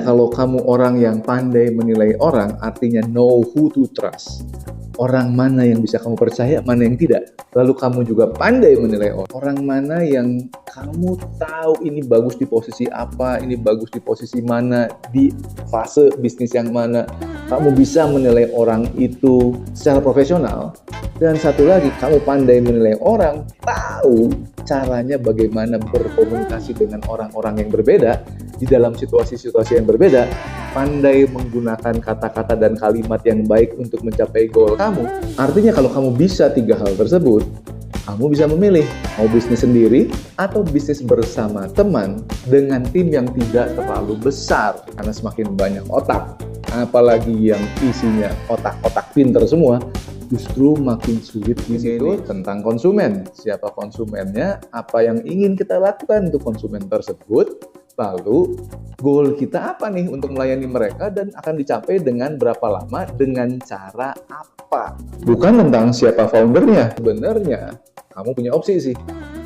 kalau kamu orang yang pandai menilai orang, artinya know who to trust. Orang mana yang bisa kamu percaya, mana yang tidak. Lalu kamu juga pandai menilai orang mana yang kamu tahu ini bagus di posisi apa, ini bagus di posisi mana, di fase bisnis yang mana. Kamu bisa menilai orang itu secara profesional. Dan satu lagi, kamu pandai menilai orang, tahu caranya bagaimana berkomunikasi dengan orang-orang yang berbeda di dalam situasi-situasi yang berbeda, pandai menggunakan kata-kata dan kalimat yang baik untuk mencapai goal kamu. Artinya kalau kamu bisa 3 hal tersebut, kamu bisa memilih mau bisnis sendiri atau bisnis bersama teman dengan tim yang tidak terlalu besar. Karena semakin banyak otak, apalagi yang isinya otak-otak pinter semua, justru makin sulit. Di sini tentang konsumen. Siapa konsumennya, apa yang ingin kita lakukan untuk konsumen tersebut, lalu goal kita apa nih untuk melayani mereka dan akan dicapai dengan berapa lama, dengan cara apa. Bukan tentang siapa foundernya. Sebenarnya kamu punya opsi sih,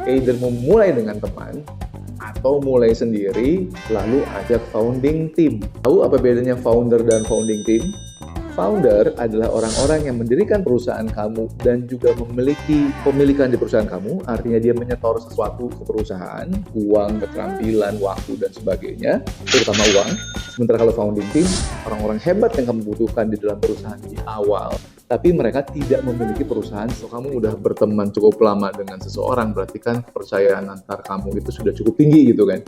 either memulai dengan teman atau mulai sendiri lalu ajak founding team. Tahu apa bedanya founder dan founding team? Founder adalah orang-orang yang mendirikan perusahaan kamu dan juga memiliki pemilikan di perusahaan kamu, artinya dia menyetor sesuatu ke perusahaan, uang, keterampilan, waktu, dan sebagainya, terutama uang. Sementara kalau founding team, orang-orang hebat yang kamu butuhkan di dalam perusahaan di awal, tapi mereka tidak memiliki perusahaan. So kamu udah berteman cukup lama dengan seseorang, berarti kan kepercayaan antar kamu itu sudah cukup tinggi gitu kan.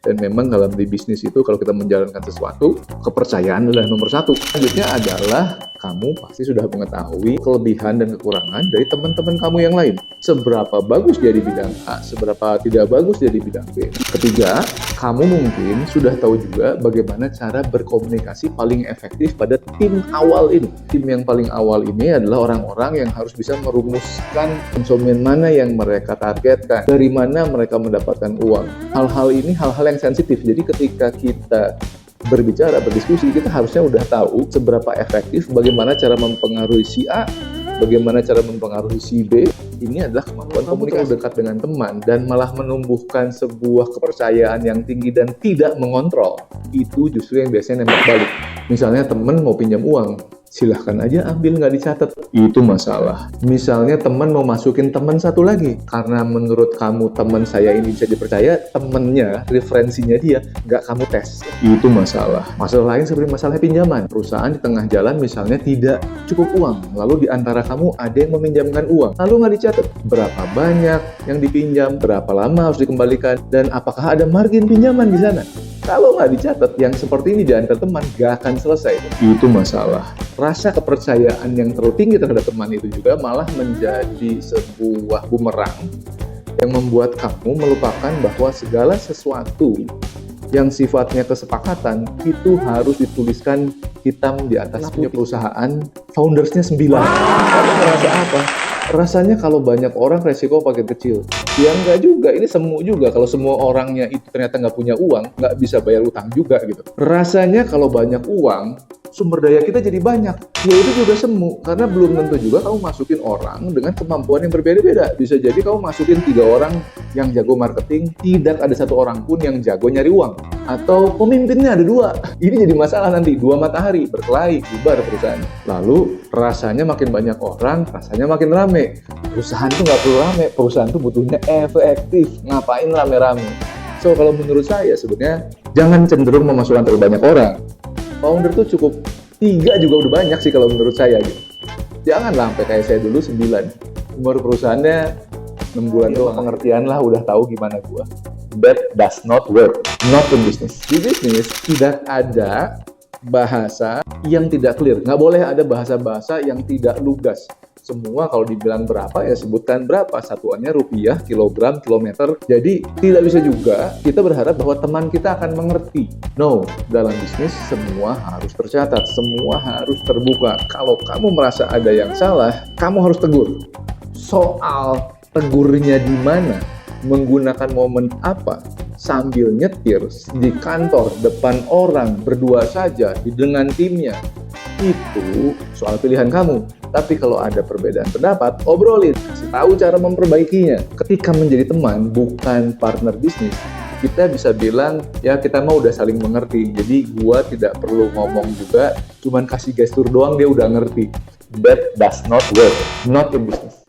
Dan memang dalam di bisnis itu kalau kita menjalankan sesuatu, kepercayaan adalah nomor 1. Selanjutnya adalah kamu pasti sudah mengetahui kelebihan dan kekurangan dari teman-teman kamu yang lain. Seberapa bagus dia di bidang A, seberapa tidak bagus dia di bidang B. Ketiga, kamu mungkin sudah tahu juga bagaimana cara berkomunikasi paling efektif pada tim awal ini. Tim yang paling awal ini adalah orang-orang yang harus bisa merumuskan konsumen mana yang mereka targetkan, dari mana mereka mendapatkan uang. Hal-hal ini hal-hal yang sensitif. Jadi ketika kita berbicara, berdiskusi, kita harusnya udah tahu seberapa efektif, bagaimana cara mempengaruhi si A, bagaimana cara mempengaruhi si B. Ini adalah kemampuan komunikasi dekat dengan teman dan malah menumbuhkan sebuah kepercayaan yang tinggi dan tidak mengontrol. Itu justru yang biasanya nembak balik. Misalnya teman mau pinjam uang, silahkan aja ambil, nggak dicatat. Itu masalah. Misalnya teman mau masukin teman satu lagi, karena menurut kamu teman saya ini bisa dipercaya, temennya, referensinya dia, nggak kamu tes. Itu masalah. Masalah lain seperti masalah pinjaman. Perusahaan di tengah jalan misalnya tidak cukup uang, lalu di antara kamu ada yang meminjamkan uang, lalu nggak dicatat berapa banyak yang dipinjam, berapa lama harus dikembalikan, dan apakah ada margin pinjaman di sana. Kalau nggak dicatat, yang seperti ini di antar teman nggak akan selesai. Itu masalah. Rasa kepercayaan yang terlalu tinggi terhadap teman itu juga malah menjadi sebuah bumerang yang membuat kamu melupakan bahwa segala sesuatu yang sifatnya kesepakatan itu harus dituliskan hitam di atas. Punya perusahaan, foundersnya 9. Kamu merasa apa? Rasanya kalau banyak orang resiko pakai kecil. Ya enggak juga, ini semu juga. Kalau semua orangnya itu ternyata nggak punya uang, nggak bisa bayar utang juga gitu. Rasanya kalau banyak uang, sumber daya kita jadi banyak. Ya itu juga semu, karena belum tentu juga kamu masukin orang dengan kemampuan yang berbeda-beda. Bisa jadi kamu masukin 3 orang yang jago marketing, tidak ada 1 orang pun yang jago nyari uang. Atau pemimpinnya ada 2. Ini jadi masalah nanti, 2 matahari, berkelahi, bubar perusahaan. Lalu rasanya makin banyak orang, rasanya makin rame. Perusahaan itu nggak perlu rame, perusahaan itu butuhnya efektif. Ngapain rame-rame? So kalau menurut saya sebenarnya jangan cenderung memasukkan terlalu banyak orang. Founder tuh cukup 3 juga udah banyak sih kalau menurut saya gitu. Janganlah sampai kayak saya dulu 9. Umur perusahaannya 6 bulan doang. Pengertian lah, udah tahu gimana gua. That does not work. Not in business. Di bisnis tidak ada bahasa yang tidak clear. Nggak boleh ada bahasa-bahasa yang tidak lugas. Semua kalau dibilang berapa ya sebutkan berapa, satuannya rupiah, kilogram, kilometer. Jadi tidak bisa juga kita berharap bahwa teman kita akan mengerti. No, dalam bisnis semua harus tercatat, semua harus terbuka. Kalau kamu merasa ada yang salah, kamu harus tegur. Soal tegurnya di mana, menggunakan momen apa, sambil nyetir di kantor depan orang berdua saja dengan timnya, itu soal pilihan kamu. Tapi kalau ada perbedaan pendapat, obrolin, kasih tahu cara memperbaikinya. Ketika menjadi teman, bukan partner bisnis, kita bisa bilang, ya kita mah udah saling mengerti. Jadi gua tidak perlu ngomong juga, cuman kasih gestur doang dia udah ngerti. That does not work, not in business.